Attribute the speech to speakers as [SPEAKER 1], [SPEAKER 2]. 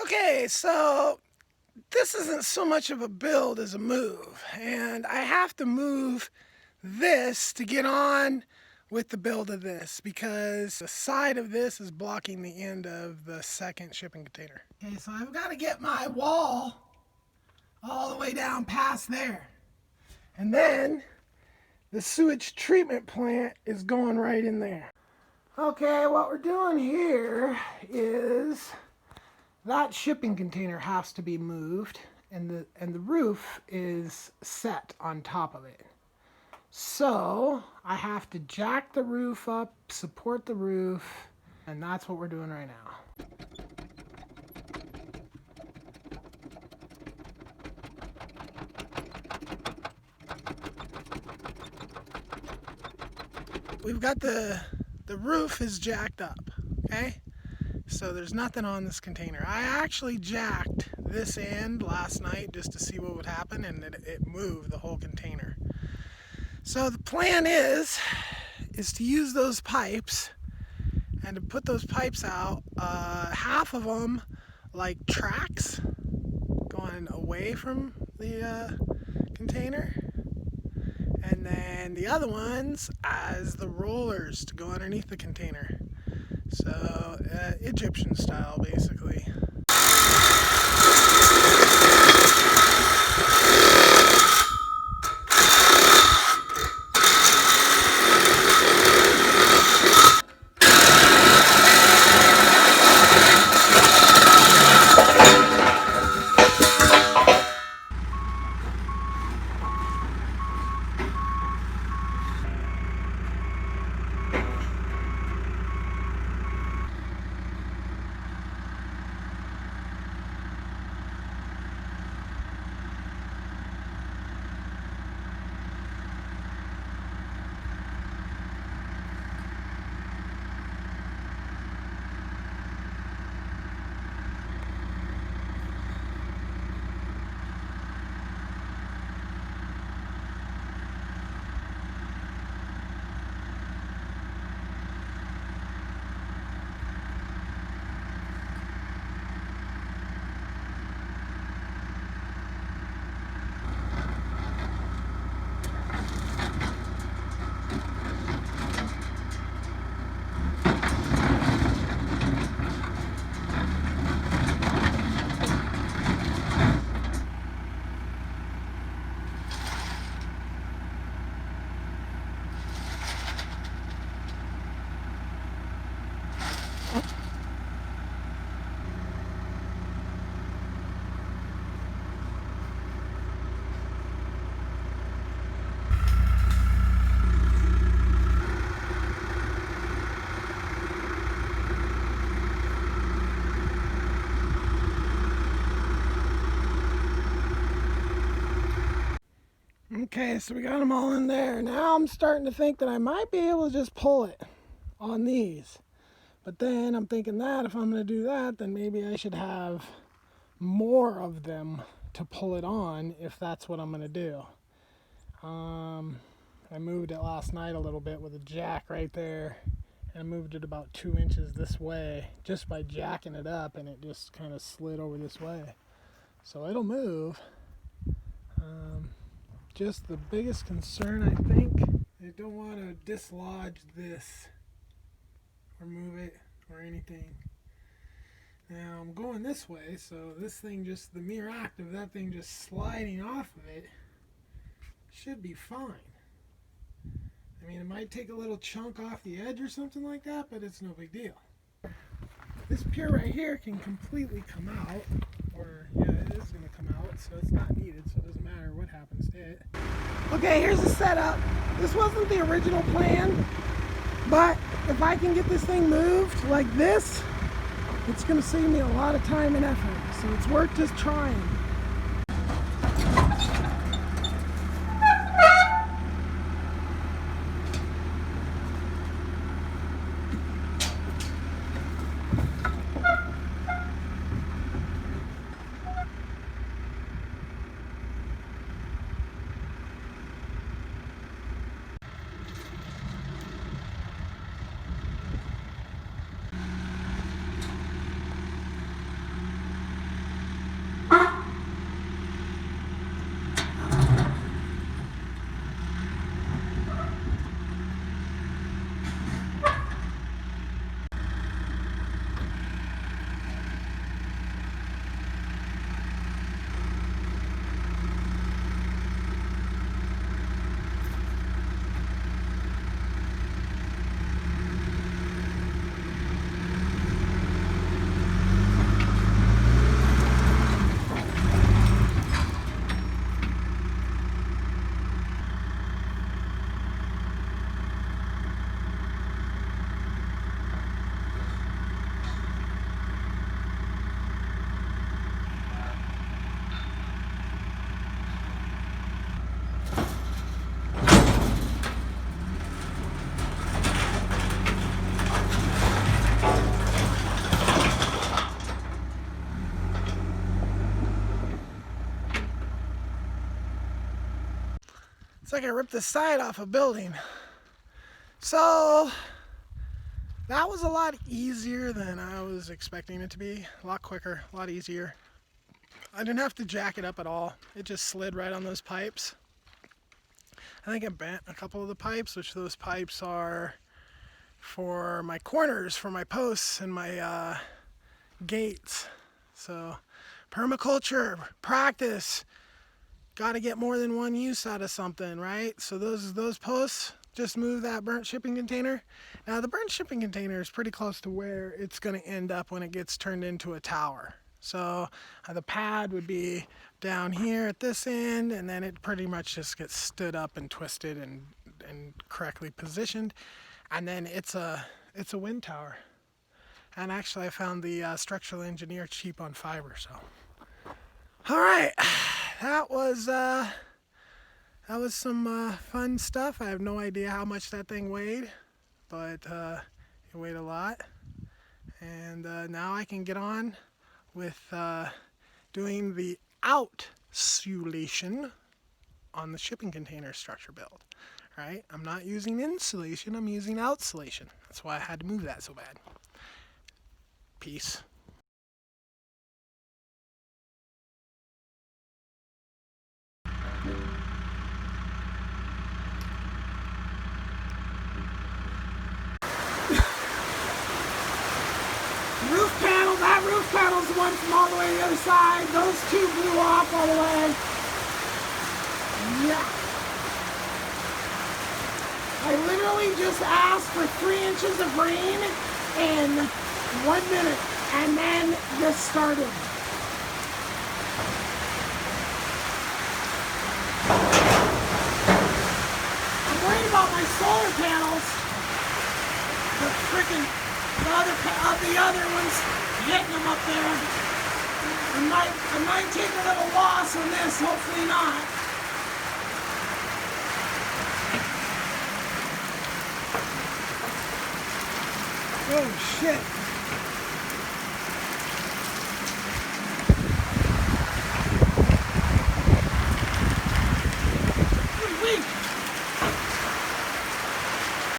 [SPEAKER 1] Okay, so this isn't so much of a build as a move, and I have to move this to get on with the build of this because the side of this is blocking the end of the second shipping container. Okay, so I've got to get my wall all the way down past there, and then the sewage treatment plant is going right in there. Okay, what we're doing here is that shipping container has to be moved, and the roof is set on top of it. So I have to jack the roof up, support the roof, and that's what we're doing right now. We've got the roof is jacked up, okay? So there's nothing on this container. I actually jacked this end last night just to see what would happen, and it moved the whole container. So the plan is to use those pipes and to put those pipes out, half of them like tracks going away from the container, and then the other ones as the rollers to go underneath the container. So Egyptian style basically. Okay, so we got them all in there. Now I'm starting to think that I might be able to just pull it on these. But then I'm thinking that if I'm going to do that, then maybe I should have more of them to pull it on if that's what I'm going to do. I moved it last night a little bit with a jack right there, and I moved it about 2 inches this way just by jacking it up, and it just kind of slid over this way. So it'll move. Just the biggest concern, I think, I don't want to dislodge this or move it or anything. Now I'm going this way, so this thing, just the mere act of that thing just sliding off of it should be fine. I mean, it might take a little chunk off the edge or something like that, but it's no big deal. This pier right here can completely come out, or yeah, it is going to come out, so it's not needed, so it doesn't matter what happens to it. Okay, here's the setup. This wasn't the original plan, but if I can get this thing moved like this, it's going to save me a lot of time and effort, so it's worth just trying. It's like I ripped the side off a building. So that was a lot easier than I was expecting it to be. A lot quicker, a lot easier. I didn't have to jack it up at all. It just slid right on those pipes. I think I bent a couple of the pipes, which those pipes are for my corners, for my posts and my gates. So permaculture, practice. Got to get more than one use out of something, right? So those posts, just move that burnt shipping container. Now the burnt shipping container is pretty close to where it's going to end up when it gets turned into a tower. So the pad would be down here at this end, and then it pretty much just gets stood up and twisted and correctly positioned, and then it's a wind tower. And actually I found the structural engineer cheap on Fiverr. So all right, that was some fun stuff. I have no idea how much that thing weighed, but it weighed a lot. And now I can get on with doing the outsulation on the shipping container structure build. Right? I'm not using insulation, I'm using outsulation. That's why I had to move that so bad. Peace. Roof panel, that roof panel's the one from all the way to the other side. Those two blew off all the way. Yeah. I literally just asked for 3 inches of rain in 1 minute, and then this started. I'm worried about my solar panels. The other ones hitting them up there. I might take a little loss on this, hopefully not. Oh shit.